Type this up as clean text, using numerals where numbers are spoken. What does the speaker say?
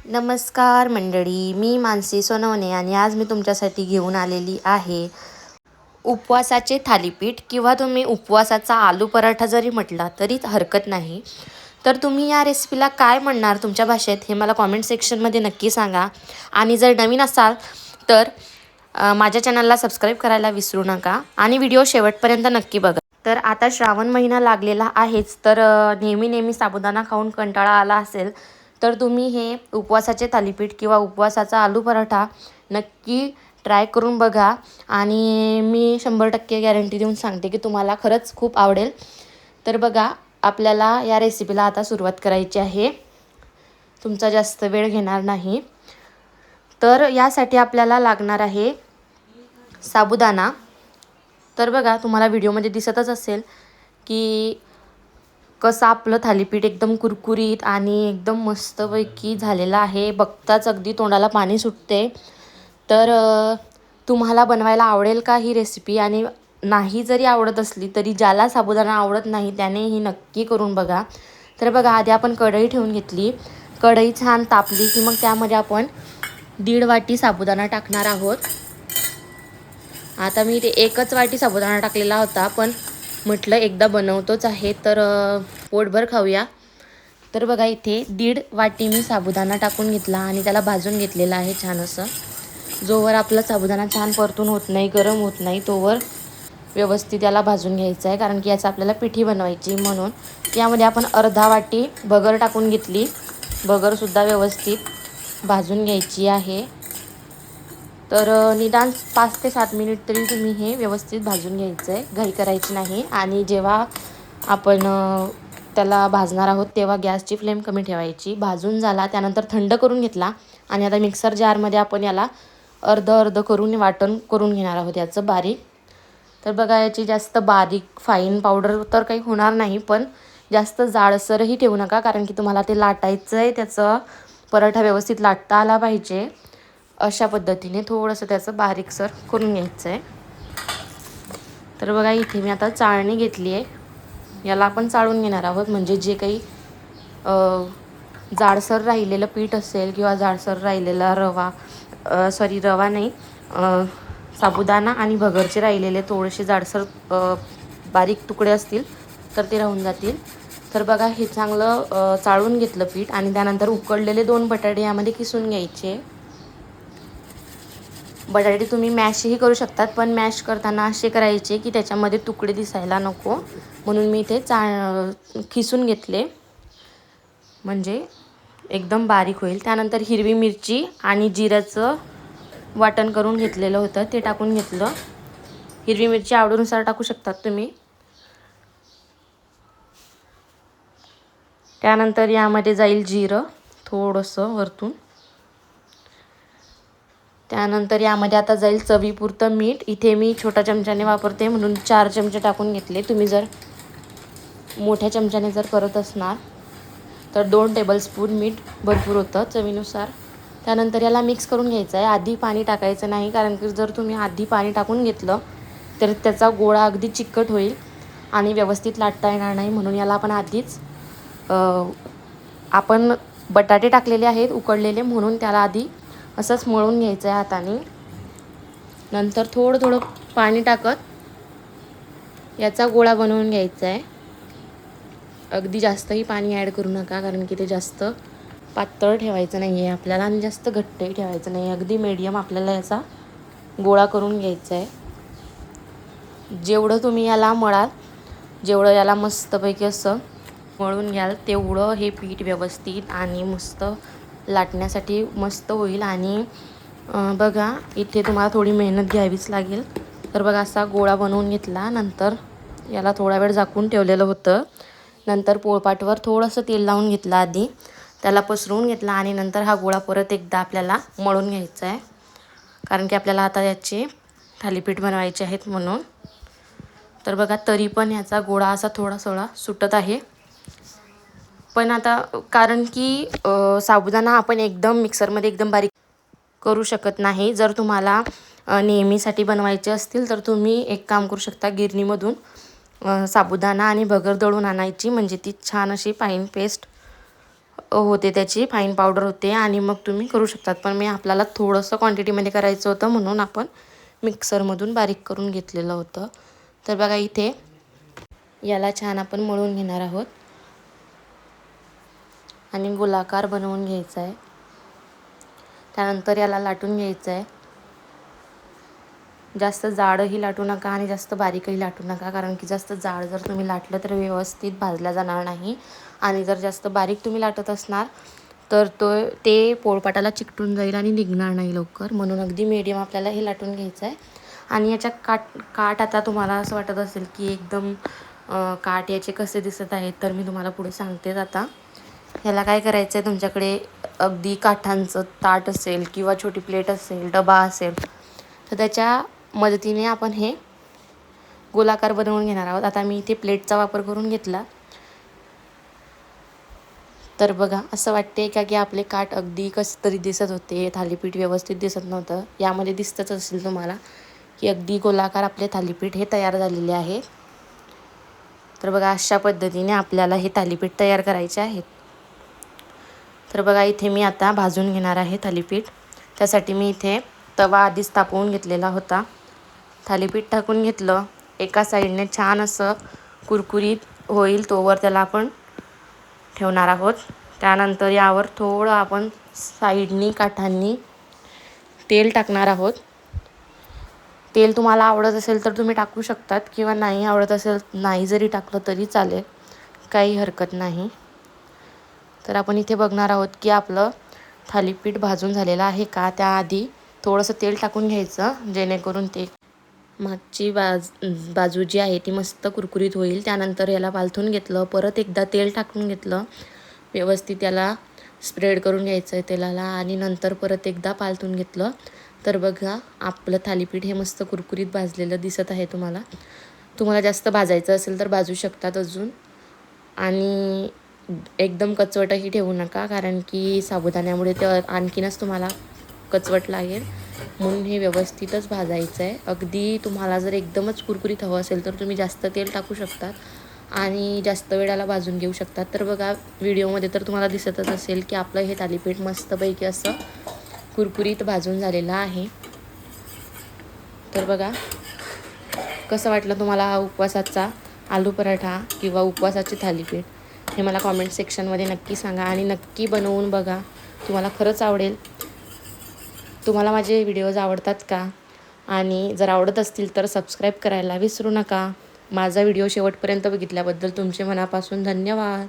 नमस्कार मंडळी, मी मानसी सोनवणे आणि आज मी तुमच्यासाठी घेऊन आलेली आहे उपवासाचे थालीपीठ किंवा तुम्ही उपवासाचा आलू पराठा जरी म्हटला तरी हरकत नाही. तर तुम्ही या रेसिपीला काय म्हणणार तुमच्या भाषेत हे मला कॉमेंट सेक्शनमध्ये नक्की सांगा. आणि जर नवीन असाल तर माझ्या चॅनलला सबस्क्राईब करायला विसरू नका आणि व्हिडिओ शेवटपर्यंत नक्की बघा. तर आता श्रावण महिना लागलेला आहेच, तर नेहमी साबुदाणा खाऊन कंटाळा आला असेल तर तुम्ही हे उपवासाचे थालीपीठ किंवा उपवासाचा आलू पराठा नक्की ट्राय करून बघा आणि मी 100% गॅरंटी देऊन सांगते की तुम्हाला खरंच खूप आवडेल. तर बघा, आपल्याला या रेसिपीला आता सुरुवात करायची आहे. तुमचा जास्त वेळ घेणार नाही. तर यासाठी आपल्याला लागणार आहे साबुदाणा. तर बघा, तुम्हाला व्हिडिओमध्ये दिसतच असेल की कसं आपलं थालीपीठ एकदम कुरकुरीत आणि एकदम मस्तपैकी झालेलं आहे. बघताच अगदी तोंडाला पाणी सुटते. तर तुम्हाला बनवायला आवडेल का ही रेसिपी? आणि नाही जरी आवडत असली तरी ज्याला साबुदाणा आवडत नाही त्याने ही नक्की करून बघा. तर बघा, आधी आपण कढई ठेवून घेतली. कढई छान तापली की मग त्यामध्ये आपण 1.5 वाटी साबुदाणा टाकणार आहोत. आता मी इथे 1च वाटी साबुदाणा टाकलेला होता, पण म्हटलं एकदा बनवतोच आहे तर पोटभर खाऊया. तर बघा, इथे 1.5 वाटी मी साबुदाणा टाकून घेतला आणि त्याला भाजून घेतलेला आहे छान असं. जोवर आपला साबुदाणा छान परतून होत नाही, गरम होत नाही, तोवर व्यवस्थित याला भाजून घ्यायचं आहे, कारण की याचं आपल्याला पिठी बनवायची. म्हणून यामध्ये आपण अर्धा वाटी भगर टाकून घेतली. भगरसुद्धा व्यवस्थित भाजून घ्यायची आहे. तर निदान 5 ते 7 मिनिट तरी तुम्ही हे व्यवस्थित भाजून घ्यायचं आहे, घाई करायची नाही. आणि जेव्हा आपण त्याला भाजणार आहोत तेव्हा गॅसची फ्लेम कमी ठेवायची. भाजून झाला त्यानंतर थंड करून घेतला आणि आता मिक्सर जारमध्ये आपण याला अर्ध करून वाटण करून घेणार आहोत याचं बारीक. तर बघा, याची जास्त बारीक फाईन पावडर तर काही होणार नाही, पण जास्त जाडसरही ठेवू नका, कारण की तुम्हाला ते लाटायचं आहे. त्याचं पराठा व्यवस्थित लाटता आला पाहिजे. अशा पद्धतीने थोडंसं त्याचं बारीकसर करून घ्यायचं आहे. तर बघा, इथे मी आता चाळणी घेतली आहे. याला आपण चाळून घेणार आहोत, म्हणजे जे काही जाडसर राहिलेलं पीठ असेल किंवा जाडसर राहिलेला रवा नाही, साबुदाणा आणि भगरचे राहिलेले थोडेसे जाडसर बारीक तुकडे असतील तर ते राहून जातील. तर बघा, हे चांगलं चाळून घेतलं पीठ आणि त्यानंतर उकडलेले 2 बटाटे यामध्ये किसून घ्यायचे. बटाटे तुम्ही मॅशही करू शकतात, पण मॅश करताना असे करायचे की त्याच्यामध्ये तुकडे दिसायला नको, म्हणून मी इथे खिसून घेतले, म्हणजे एकदम बारीक होईल. त्यानंतर हिरवी मिरची आणि जिऱ्याचं वाटण करून घेतलेलं होतं ते टाकून घेतलं. हिरवी मिरची आवडीनुसार टाकू शकतात तुम्ही. त्यानंतर यामध्ये जाईल जिरं थोडंसं वरतून. त्यानंतर यामध्ये आता जाईल चवीपुरतं मीठ. इथे मी छोट्या चमच्याने वापरते म्हणून 4 चमचे टाकून घेतले. तुम्ही जर मोठ्या चमच्याने जर करत असणार तर 2 टेबलस्पून मीठ भरपूर होतं चवीनुसार. त्यानंतर याला मिक्स करून घ्यायचं आहे. आधी पाणी टाकायचं नाही, कारण की जर तुम्ही आधी पाणी टाकून घेतलं तर त्याचा गोळा अगदी चिकट होईल आणि व्यवस्थित लाटता येणार नाही. म्हणून याला आपण आधीच आपण बटाटे टाकलेले आहेत उकडलेले, म्हणून त्याला आधी असंच मळून घ्यायचं आहे हाताने. नंतर थोडं पाणी टाकत याचा गोळा बनवून घ्यायचा आहे. अगदी जास्तही पाणी ॲड करू नका, कारण की ते जास्त पातळ ठेवायचं नाही आहे आपल्याला आणि जास्त घट्टही ठेवायचं नाही. अगदी मीडियम आपल्याला याचा गोळा करून घ्यायचा आहे. जेवढं तुम्ही याला मळाल, जेवढं याला मस्तपैकी असं मळून घ्याल, तेवढं हे पीठ व्यवस्थित आणि मस्त लाटण्यासाठी मस्त होईल. आणि बघा, इथे तुम्हाला थोडी मेहनत घ्यावीच लागेल. तर बघा, असा गोळा बनवून घेतला. नंतर याला थोडा वेळ झाकून ठेवलेलं होतं. नंतर पोळपाटवर थोडंसं तेल लावून घेतलं, आधी त्याला पसरवून घेतला आणि नंतर हा गोळा परत एकदा आपल्याला मळून घ्यायचा आहे, कारण की आपल्याला आता याचे थालीपीठ बनवायचे आहेत म्हणून. तर बघा, तरी पण याचा गोळा असा थोडा सुटत आहे. पण आता कारण की साबुदाणा आपण एकदम मिक्सरमध्ये एकदम बारीक करू शकत नाही. जर तुम्हाला नेहमीसाठी बनवायचे असतील तर तुम्ही एक काम करू शकता, गिरणीमधून साबुदाणा आणि भगर दळून आणायची, म्हणजे ती छान अशी फाईन पेस्ट होते, त्याची फाईन पावडर होते आणि मग तुम्ही करू शकतात. पण मी आपल्याला थोडंसं क्वांटिटीमध्ये करायचं होतं म्हणून आपण मिक्सरमधून बारीक करून घेतलेलं होतं. तर बघा इथे याला छान आपण मळून घेणार आहोत आणि गोलाकार बनवून घ्यायचा आहे. त्यानंतर याला लाटून घ्यायचं आहे. जास्त जाडही लाटू नका आणि जास्त बारीकही लाटू नका, कारण की जास्त जाड जर तुम्ही लाटलं तर व्यवस्थित भाजला जाणार नाही आणि जर जास्त बारीक तुम्ही लाटत असणार तर ते पोळपाटाला चिकटून जाईल आणि निघणार नाही लवकर. म्हणून अगदी मीडियम आपल्याला हे लाटून घ्यायचं आहे. आणि याच्या काठ आता तुम्हाला असं वाटत असेल की एकदम काठ याचे कसे दिसत आहेत, तर मी तुम्हाला पुढे सांगतेच. आता ह्याला काय करायचं आहे, तुमच्याकडे अगदी काठांचं ताट असेल किंवा छोटी प्लेट असेल, डबा असेल, तर त्याच्या मदतीने आपण हे गोलाकार बनवून घेणार आहोत. आता मी इथे प्लेटचा वापर करून घेतला. तर बघा असं वाटते का की आपले काठ अगदी कसं तरी दिसत होते, थालीपीठ व्यवस्थित दिसत नव्हतं. यामध्ये दिसतच असेल तुम्हाला की अगदी गोलाकार आपले थालीपीठ हे तयार झालेले आहे. तर बघा अशा पद्धतीने आपल्याला हे थालीपीठ तयार करायचे आहेत. तर बघा इथे मी आता भाजून घेणार आहे थालीपीठ. त्यासाठी मी इथे तवा आधीच तापवून घेतलेला होता. थालीपीठ टाकून घेतलं. एका साईडने छान असं कुरकुरीत होईल तोवर त्याला आपण ठेवणार आहोत. त्यानंतर यावर थोडं आपण साईडनी काठांनी तेल टाकणार आहोत. तेल तुम्हाला आवडत असेल तर तुम्ही टाकू शकतात किंवा नाही आवडत असेल नाही जरी टाकलं तरी चालेल, काही हरकत नाही. तर आपण इथे बघणार आहोत की आपलं थालीपीठ भाजून झालेलं आहे का. त्याआधी थोडंसं तेल टाकून घ्यायचं जेणेकरून ते मागची बाजू जी आहे ती मस्त कुरकुरीत होईल. त्यानंतर याला पालथून घेतलं. परत एकदा तेल टाकून घेतलं. व्यवस्थित याला स्प्रेड करून घ्यायचं आहे तेलाला आणि नंतर परत एकदा पालथून घेतलं. तर बघा आपलं थालीपीठ हे मस्त कुरकुरीत भाजलेलं दिसत आहे तुम्हाला. तुम्हाला जास्त भाजायचं असेल तर भाजू शकतात अजून. आणि एकदम कचवटही ठेवू नका, कारण की साबुदाण्यामुळे ते आणखीनच तुम्हाला कचवट लागेल. म्हणून हे व्यवस्थितच भाजायचं आहे. अगदी तुम्हाला जर एकदमच कुरकुरीत हवं असेल तर तुम्ही जास्त तेल टाकू शकतात आणि जास्त वेळाला भाजून घेऊ शकतात. तर बघा व्हिडिओमध्ये तर तुम्हाला दिसतच असेल की आपलं हे थालीपीठ मस्तपैकी असं कुरकुरीत भाजून झालेलं आहे. तर बघा कसं वाटलं तुम्हाला हा उपवासाचा आलू पराठा किंवा उपवासाचे थालीपीठ, हे मला कॉमेंट सेक्शनमध्ये नक्की सांगा आणि नक्की बनवून बघा. तुम्हाला खरंच आवडेल. तुम्हाला माझे व्हिडिओज आवडतात का? आणि जर आवडत असतील तर सबस्क्राईब करायला विसरू नका. माझा व्हिडिओ शेवटपर्यंत बघितल्याबद्दल तुमचे मनापासून धन्यवाद.